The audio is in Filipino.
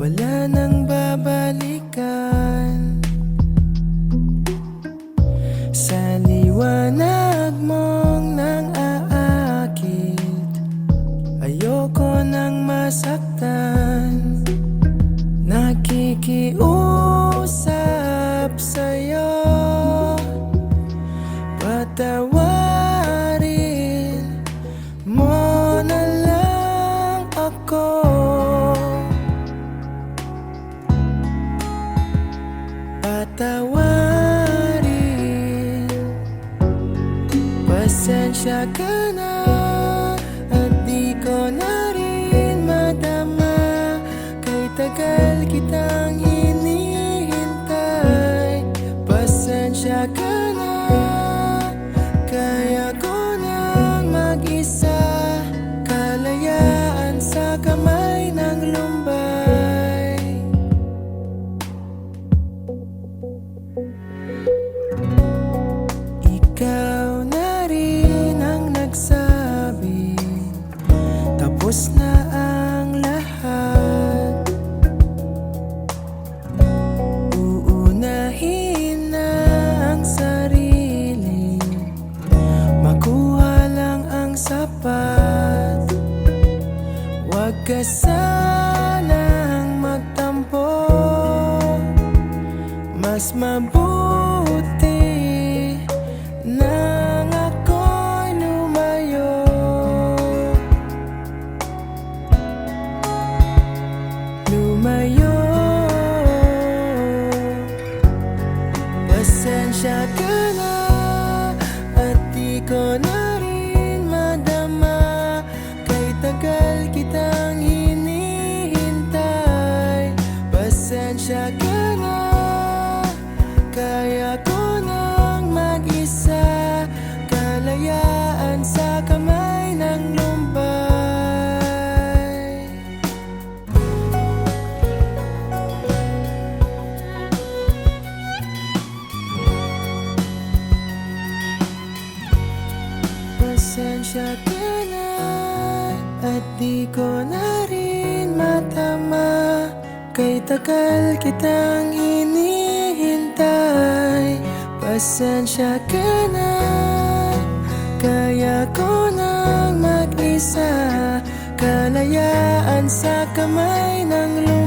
wala nang babalikan. Sa liwanag mong nang aakit, ayoko nang masaktan. Nakikiusap sa'yo, patawarin mo na lang ako. Patawarin, pasensya ka na at di ko na rin madama. Kay tagal kitang hinihintay. Pasensya ka na, kaya ko nang mag-isa. Kalayaan sa kamay ng lumbay. Ikaw na rin ang nagsabi, tapos na ang lahat. Uunahin na ang sarili, makuha lang ang sapat. Huwag ka sanang magtampo, mas mabuti nang ako'y lumayo. Lumayo. Pasensya ka na at di ko na rin madama. Kay tagal kitang hinihintay. Pasensya ka na, kaya ko nang mag-isa. Kalayaan sa kamay ng lumbay. Pasensya ka na at di ko na rin matama. Kay tagal kitang hinihintay. Pasensya ka na, kaya ko nang mag-isa. Kalayaan sa kamay ng lumbay.